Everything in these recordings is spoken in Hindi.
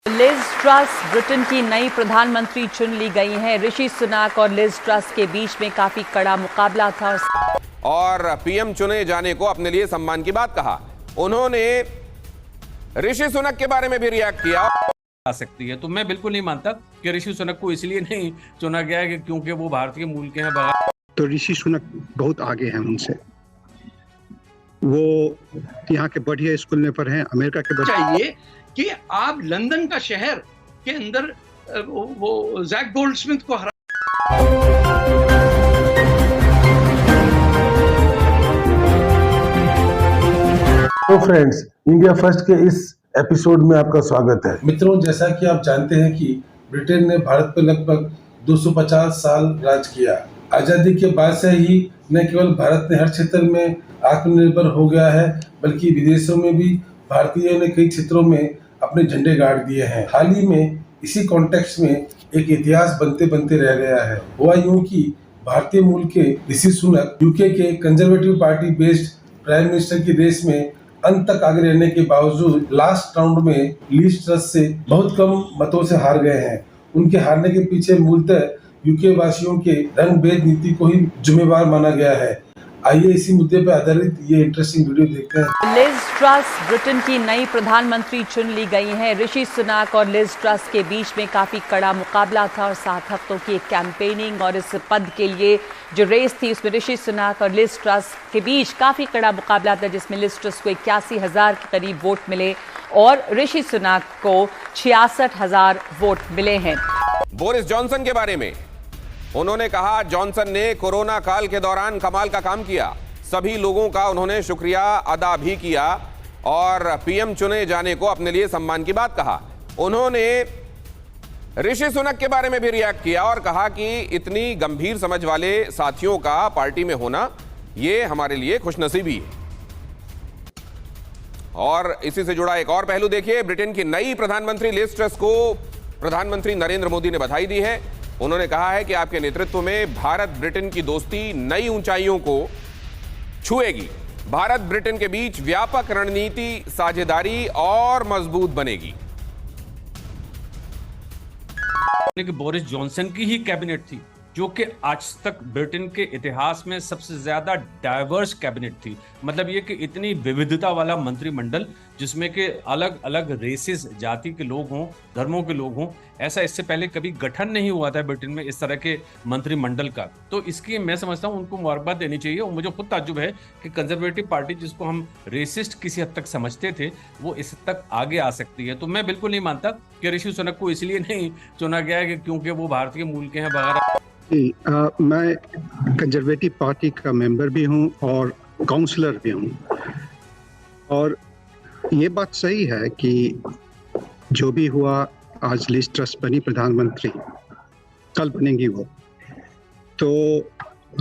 लिज ट्रस ब्रिटेन की नई प्रधानमंत्री चुन ली गई हैं। ऋषि सुनक और लिज ट्रस के बीच में काफी कड़ा मुकाबला था और पीएम चुने जाने को अपने लिए सम्मान की बात कहा। उन्होंने ऋषि सुनक के बारे में भी रिएक्ट किया। आ सकती है तो मैं बिल्कुल नहीं मानता कि ऋषि सुनक को इसलिए नहीं चुना गया है क्योंकि वो भारतीय मूल के हैं। तो ऋषि सुनक बहुत आगे हैं उनसे। वो यहाँ के बढ़िया स्कूल में पढ़े हैं, अमेरिका के चाहिए कि आप लंदन का शहर के अंदर वो जैक गोल्डस्मिथ को हरा। तो फ्रेंड्स, इंडिया फर्स्ट के इस एपिसोड में आपका स्वागत है। मित्रों, जैसा कि आप जानते हैं कि ब्रिटेन ने भारत पर लगभग 250 साल राज किया। आजादी के बाद से ही न केवल भारत ने हर क्षेत्र में आत्मनिर्भर हो गया है, बल्कि विदेशों में भी भारतीयों ने कई क्षेत्रों में अपने झंडे गाड़ दिए हैं। हाल ही में इसी कॉन्टेक्स्ट में एक इतिहास बनते बनते रह गया है। हुआ यूं कि भारतीय मूल के ऋषि सुनक यूके के conservative party based prime minister की रेस में अंत तक आगे रहने के बावजूद लास्ट राउंड में लिज ट्रस से बहुत कम मतों से हार गए हैं। उनके हारने के पीछे मूलतः यूके वासियों के रंग भेद नीति को ही जिम्मेवार माना गया है। आइए इसी मुद्दे पर आधारित ये इंटरेस्टिंग वीडियो देखते हैं। लिज ट्रस ब्रिटेन की नई प्रधानमंत्री चुन ली गई हैं। ऋषि सुनक और लिज ट्रस के बीच में काफी कड़ा मुकाबला था और 7 हफ्तों की कैंपेनिंग और इस पद के लिए जो रेस थी उसमें ऋषि सुनक और लिज ट्रस के बीच काफी कड़ा मुकाबला था, जिसमें लिज ट्रस को 81,000 के करीब वोट मिले और ऋषि सुनक को 66,000 वोट मिले हैं। बोरिस जॉनसन के बारे में उन्होंने कहा, जॉनसन ने कोरोना काल के दौरान कमाल का काम किया। सभी लोगों का उन्होंने शुक्रिया अदा भी किया और पीएम चुने जाने को अपने लिए सम्मान की बात कहा। उन्होंने ऋषि सुनक के बारे में भी रिएक्ट किया और कहा कि इतनी गंभीर समझ वाले साथियों का पार्टी में होना ये हमारे लिए खुशनसीबी है। और इसी से जुड़ा एक और पहलू देखिए, ब्रिटेन की नई प्रधानमंत्री लिज ट्रस को प्रधानमंत्री नरेंद्र मोदी ने बधाई दी है। उन्होंने कहा है कि आपके नेतृत्व में भारत ब्रिटेन की दोस्ती नई ऊंचाइयों को छुएगी। भारत ब्रिटेन के बीच व्यापक रणनीति साझेदारी और मजबूत बनेगी। बोरिस जॉनसन की ही कैबिनेट थी जो कि आज तक ब्रिटेन के इतिहास में सबसे ज्यादा डाइवर्स कैबिनेट थी। मतलब ये कि इतनी विविधता वाला मंत्रिमंडल जिसमें कि अलग अलग रेसेस, जाति के लोग हों, धर्मों के लोग हों, ऐसा इससे पहले कभी गठन नहीं हुआ था ब्रिटेन में इस तरह के मंत्रिमंडल का। तो इसकी मैं समझता हूँ उनको मुबारकबाद देनी चाहिए। और मुझे खुद ताज्जुब है कि कंजर्वेटिव पार्टी जिसको हम रेसिस्ट किसी हद तक समझते थे वो इस हद तक आगे आ सकती है। तो मैं बिल्कुल नहीं मानता कि ऋषि सुनक को इसलिए नहीं चुना गया है क्योंकि वो भारतीय मूल के हैं वगैरह। मैं कंजर्वेटिव पार्टी का मेंबर भी हूं और काउंसलर भी हूं, और ये बात सही है कि जो भी हुआ, आज लिज ट्रस बनी प्रधानमंत्री, कल बनेंगी वो। तो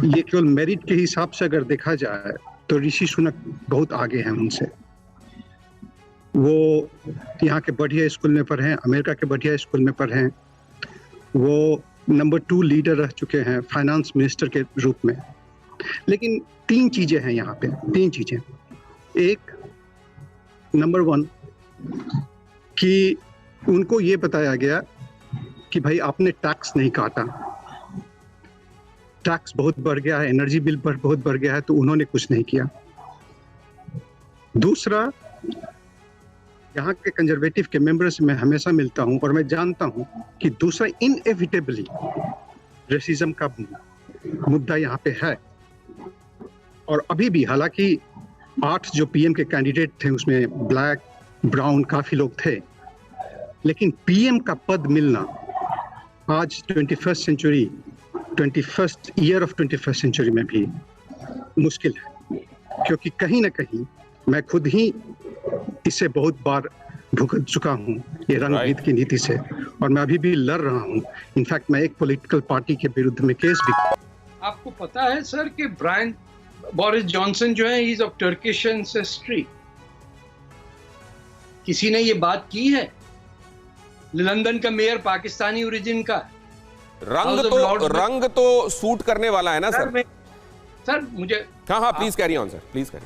ये केवल मेरिट के हिसाब से अगर देखा जाए तो ऋषि सुनक बहुत आगे हैं उनसे। वो यहाँ के बढ़िया स्कूल में पढ़े हैं, अमेरिका के बढ़िया स्कूल में पढ़े हैं। वो नंबर 2 लीडर रह चुके हैं फाइनेंस मिनिस्टर के रूप में। लेकिन 3 चीजें हैं यहाँ पे, 3 चीजें। एक, नंबर 1 कि उनको ये बताया गया कि भाई आपने टैक्स नहीं काटा, टैक्स बहुत बढ़ गया है, एनर्जी बिल बहुत बढ़ गया है, तो उन्होंने कुछ नहीं किया। दूसरा, यहाँ के कंजर्वेटिव के मेंबर से मैं हमेशा मिलता हूँ और मैं जानता हूँ कि दूसरा, इनएविटेबली रेसिज्म का मुद्दा यहाँ पे है। और अभी भी, हालांकि 8 जो पीएम के कैंडिडेट थे उसमें ब्लैक, ब्राउन काफी लोग थे, लेकिन पीएम का पद मिलना आज 21st year of 21st century में भी मुश्किल है। क्योंकि कहीं ना कहीं मैं खुद ही इससे बहुत बार भुगत चुका हूं, ये रंग-भेद की नीति से, और मैं अभी भी लड़ रहा हूं। इनफैक्ट मैं एक पॉलिटिकल पार्टी के विरुद्ध में केस भी। आपको पता है सर कि बोरिस जॉनसन जो है, इज ऑफ टर्किश एंसेस्ट्री। किसी ने ये बात की है? लंदन का मेयर पाकिस्तानी ओरिजिन का। रंग तो सूट करने वाला है ना सर? सर मुझे हाँ please carry on sir, please carry.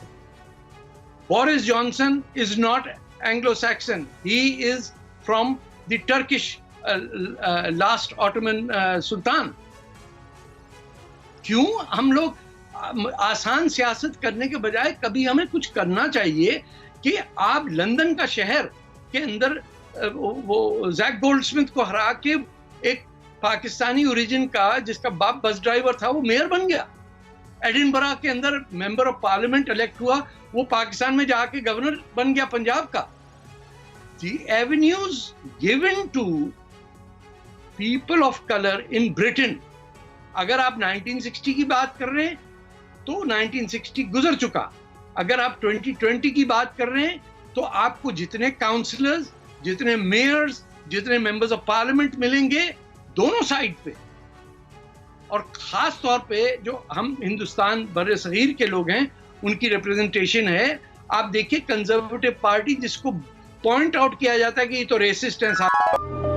Boris Johnson is not Anglo-Saxon. He is from the Turkish last Ottoman sultan. क्यों हम लोग आसान सियासत करने के बजाय कभी हमें कुछ करना चाहिए कि आप लंदन का शहर के अंदर वो जैक गोल्डस्मिथ को हरा के एक पाकिस्तानी ओरिजिन का जिसका बाप बस ड्राइवर था वो मेयर बन गया। एडिनबरा के अंदर मेंबर ऑफ पार्लियामेंट इलेक्ट हुआ, वो पाकिस्तान में जाके गवर्नर बन गया पंजाब का। The avenues given to people of color in Britain, अगर आप 1960 की बात कर रहे हैं तो 1960 गुजर चुका। अगर आप 2020 की बात कर रहे हैं तो आपको जितने काउंसलर्स, जितने मेयर्स, जितने मेंबर्स ऑफ पार्लियामेंट मिलेंगे दोनों साइड पे, और खास तौर पे जो हम हिंदुस्तान बड़े सगीर के लोग हैं उनकी रिप्रेजेंटेशन है। आप देखिए कंजर्वेटिव पार्टी जिसको पॉइंट आउट किया जाता है कि ये तो रेसिस्ट है साहब।